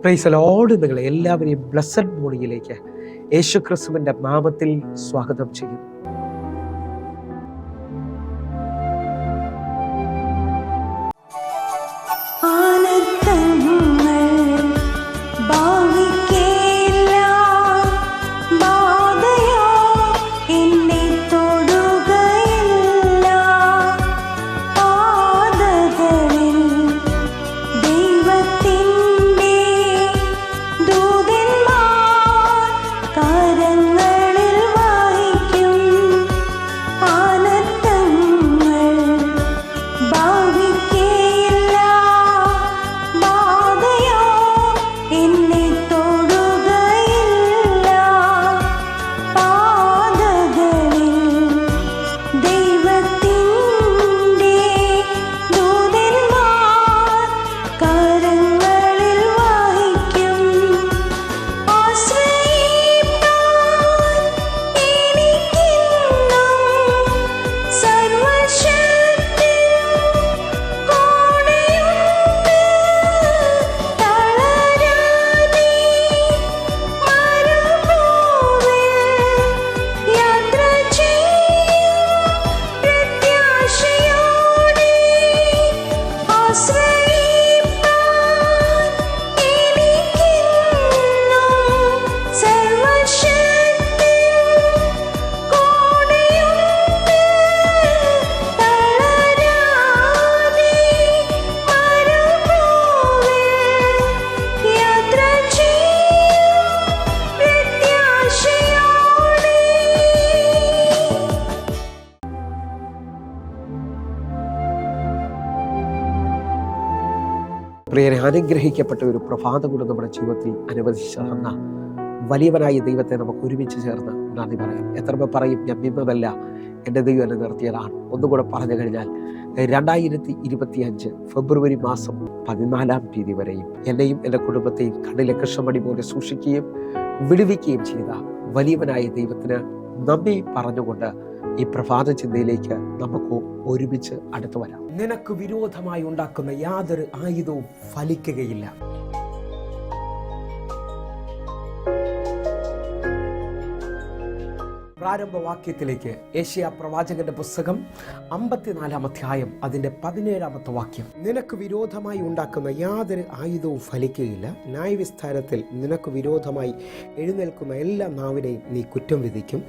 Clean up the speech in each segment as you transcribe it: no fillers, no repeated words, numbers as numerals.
Praise Lord. നിങ്ങളെ എല്ലാവരെയും blessed മോർണിംഗിലേക്ക് യേശുക്രിസ്തുവിന്റെ നാമത്തിൽ സ്വാഗതം ചെയ്യുന്നു. പ്രിയരെ, അനുഗ്രഹിക്കപ്പെട്ട ഒരു പ്രഭാതം കൂടെ നമ്മുടെ ജീവിതത്തിൽ അനുവദിച്ചു തന്ന വലിയവനായ ദൈവത്തെ നമുക്ക് ഒരുമിച്ച് ചേർന്ന് നന്ദി പറയാം. എത്ര പേർ പറയും, ഞാൻ നിന്നതല്ല, എൻ്റെ ദൈവം എന്നെ നിർത്തിയതാണ്. ഒന്നുകൂടെ പറഞ്ഞു കഴിഞ്ഞാൽ 2025 ഫെബ്രുവരി മാസം 14 വരെയും എന്നെയും എൻ്റെ കുടുംബത്തെയും കണ്ണിലെ കൃഷ്ണമണി പോലെ സൂക്ഷിക്കുകയും വിടുവിക്കുകയും ചെയ്ത വലിയവനായ ദൈവത്തിന് നന്ദി പറഞ്ഞുകൊണ്ട് ഈ പ്രഭാത ചിന്തയിലേക്ക് നമുക്ക് ഒരുമിച്ച് അടുത്തു വരാം. നിനക്ക് വിരോധമായി ഉണ്ടാക്കുന്ന യാതൊരു ആയുധവും ഫലിക്കുകയില്ല. പ്രാരംഭവാക്യത്തിലേക്ക് യേശയ്യാ പ്രവാചകന്റെ പുസ്തകം 54-ാം അധ്യായം അതിന്റെ 17-ാമത്തെ വാക്യം. നിനക്ക് വിരോധമായി ഉണ്ടാക്കുന്ന യാതൊരു ആയുധവും ഫലിക്കുകയില്ല. ന്യായവിസ്താരത്തിൽ നിനക്ക് വിരോധമായി എഴുന്നേൽക്കുന്ന എല്ലാ നാവിനെയും നീ കുറ്റം വിധിക്കും.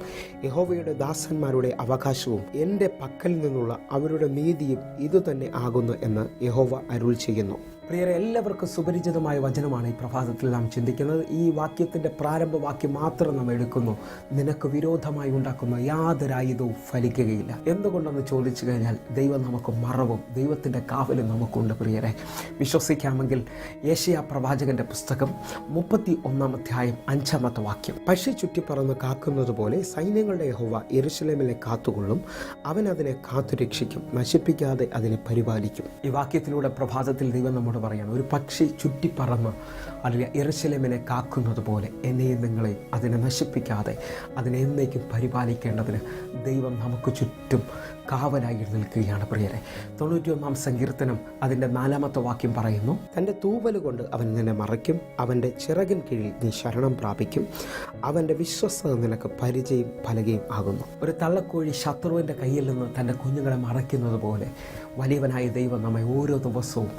യഹോവയുടെ ദാസന്മാരുടെ അവകാശവും എൻ്റെ പക്കൽ നിന്നുള്ള അവരുടെ നീതിയും ഇതുതന്നെ ആകുന്നു എന്ന് യഹോവ അരുൾ ചെയ്യുന്നു. പ്രിയരെ, എല്ലാവർക്കും സുപരിചിതമായ വചനമാണ് ഈ പ്രഭാതത്തിൽ നാം ചിന്തിക്കുന്നത്. ഈ വാക്യത്തിൻ്റെ പ്രാരംഭവാക്യം മാത്രം നാം എടുക്കുന്നു. നിനക്ക് വിരോധമായി ഉണ്ടാക്കുന്ന യാതൊരു ആയുധവും ഫലിക്കുകയില്ല. എന്തുകൊണ്ടെന്ന് ചോദിച്ചു കഴിഞ്ഞാൽ ദൈവം നമുക്ക് മറവും ദൈവത്തിൻ്റെ കാവലും നമുക്കുണ്ട്. പ്രിയരെ, വിശ്വസിക്കാമെങ്കിൽ യേശയ്യാ പ്രവാചകന്റെ പുസ്തകം 31-ാം അധ്യായം 5-ാമത്തെ വാക്യം. പക്ഷി ചുറ്റിപ്പറന്ന് കാക്കുന്നത് പോലെ സൈന്യങ്ങളുടെ യഹോവ യെരൂശലേമിനെ കാത്തുകൊള്ളും. അവൻ അതിനെ കാത്തുരക്ഷിക്കും, നശിപ്പിക്കാതെ അതിനെ പരിപാലിക്കും. ഈ വാക്യത്തിലൂടെ പ്രഭാതത്തിൽ ദൈവം നമ്മോട് പറയാണ്, ഒരു പക്ഷി ചുറ്റിപ്പറന്ന് അല്ലെങ്കിൽ യെരൂശലേമിനെ കാക്കുന്നത് പോലെ എന്നെയും നിങ്ങളെയും അതിനെ നശിപ്പിക്കാതെ അതിനെ എന്നേക്കും പരിപാലിക്കേണ്ടതിന് ദൈവം നമുക്ക് ചുറ്റും കാവലായി നിൽക്കുകയാണ്. പ്രിയരെ, 91-ാം സങ്കീർത്തനം അതിൻ്റെ 4-ാമത്തെ വാക്യം പറയുന്നു, തൻ്റെ തൂവല് കൊണ്ട് അവൻ നിന്നെ മറയ്ക്കും, അവൻ്റെ ചിറകിൻ കീഴിൽ നീ ശരണം പ്രാപിക്കും, അവൻ്റെ വിശ്വസ്തത നിനക്ക് പരിചയം പലകയും ആകുന്നു. ഒരു തള്ളക്കോഴി ശത്രുവിൻ്റെ കയ്യിൽ നിന്ന് തൻ്റെ കുഞ്ഞുങ്ങളെ മറയ്ക്കുന്നത് പോലെ വലിയവനായ ദൈവം നമ്മെ ഓരോ ദിവസവും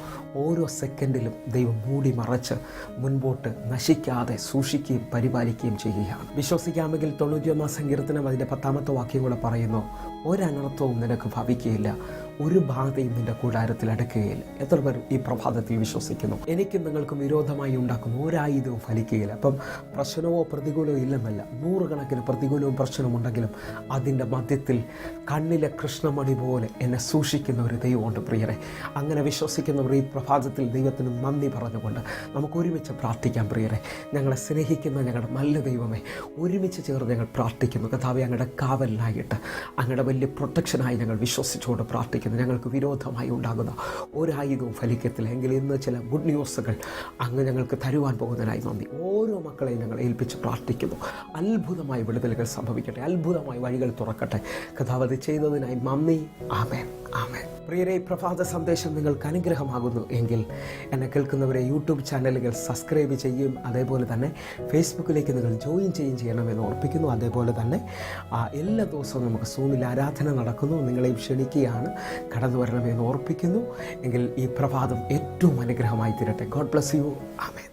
ഓരോ സെക്കൻഡിലും ദൈവം മൂടി മറച്ച് മുൻപോട്ട് നശിക്കാതെ സൂക്ഷിക്കുകയും പരിപാലിക്കുകയും ചെയ്യുകയാണ്. വിശ്വസിക്കാമെങ്കിൽ 91-ാം സങ്കീർത്തനം അതിൻ്റെ 10-ാമത്തെ വാക്യം കൂടെ പറയുന്നു, ഒരനർത്ഥവും നിനക്ക് ഭവിക്കുകയില്ല, ഒരു ബാധയും നിന്റെ കൂടാരത്തിൽ അടക്കുകയില്ല. എത്ര പേർ ഈ പ്രഭാതത്തിൽ വിശ്വസിക്കുന്നു? എനിക്കും നിങ്ങൾക്കും വിരോധമായി ഉണ്ടാക്കുന്ന ഒരായുധവും ഫലിക്കുകയില്ല. അപ്പം പ്രശ്നമോ പ്രതികൂലമോ ഇല്ലെന്നല്ല, 100 കണക്കിന് പ്രതികൂലവും പ്രശ്നവും ഉണ്ടെങ്കിലും അതിൻ്റെ മധ്യത്തിൽ കണ്ണിലെ കൃഷ്ണമണി പോലെ എന്നെ സൂക്ഷിക്കുന്ന ഒരു ദൈവമുണ്ട്. പ്രിയരെ, അങ്ങനെ വിശ്വസിക്കുന്നവർ ഈ പ്രഭാതത്തിൽ ദൈവത്തിന് നന്ദി പറഞ്ഞുകൊണ്ട് നമുക്ക് ഒരുമിച്ച് പ്രാർത്ഥിക്കാം. പ്രിയരെ, ഞങ്ങളെ സ്നേഹിക്കുന്ന ഞങ്ങളുടെ നല്ല ദൈവമേ, ഒരുമിച്ച് ചേർന്ന് ഞങ്ങൾ പ്രാർത്ഥിക്കുന്നു. കർത്താവേ, അങ്ങയുടെ കാവലിനായിട്ട് അങ്ങയുടെ വലിയ പ്രൊട്ടക്ഷനായി ഞങ്ങൾ വിശ്വസിച്ചുകൊണ്ട് പ്രാർത്ഥിക്കുന്നു. ഞങ്ങൾക്ക് വിരോധമായി ഉണ്ടാകുന്ന ഒരായുധവും ഫലിക്കത്തില്ല എങ്കിൽ ഇന്ന് ചില ഗുഡ് ന്യൂസുകൾ അങ്ങ് ഞങ്ങൾക്ക് തരുവാൻ പോകുന്നതിനായി നന്ദി. ഓരോ മക്കളെയും ഞങ്ങൾ ഏൽപ്പിച്ച് പ്രാർത്ഥിക്കുന്നു. അത്ഭുതമായ വിടുതലുകൾ സംഭവിക്കട്ടെ, അത്ഭുതമായ വഴികൾ തുറക്കട്ടെ. കഥാവധി ചെയ്തതിനായി നന്ദി. ആമേൻ, ആമേൻ. പ്രിയരെ, പ്രഭാത സന്ദേശം നിങ്ങൾക്ക് അനുഗ്രഹമാകുന്നു എങ്കിൽ എന്നെ കേൾക്കുന്നവരെ യൂട്യൂബ് ചാനലുകൾ സബ്സ്ക്രൈബ് ചെയ്യും, അതേപോലെ തന്നെ ഫേസ്ബുക്കിലേക്ക് നിങ്ങൾ ജോയിൻ ചെയ്യണമെന്ന് ഓർപ്പിക്കുന്നു. അതേപോലെ തന്നെ എല്ലാ ദിവസവും നമുക്ക് സൂമിൽ ആരാധന നടക്കുന്നു, നിങ്ങളെയും ക്ഷണിക്കുകയാണ്, കടന്നു വരണമെന്ന് ഓർപ്പിക്കുന്നു. എങ്കിൽ ഈ പ്രഭാതം ഏറ്റവും അനുഗ്രഹമായി തീരട്ടെ. God bless you. ആമേൻ.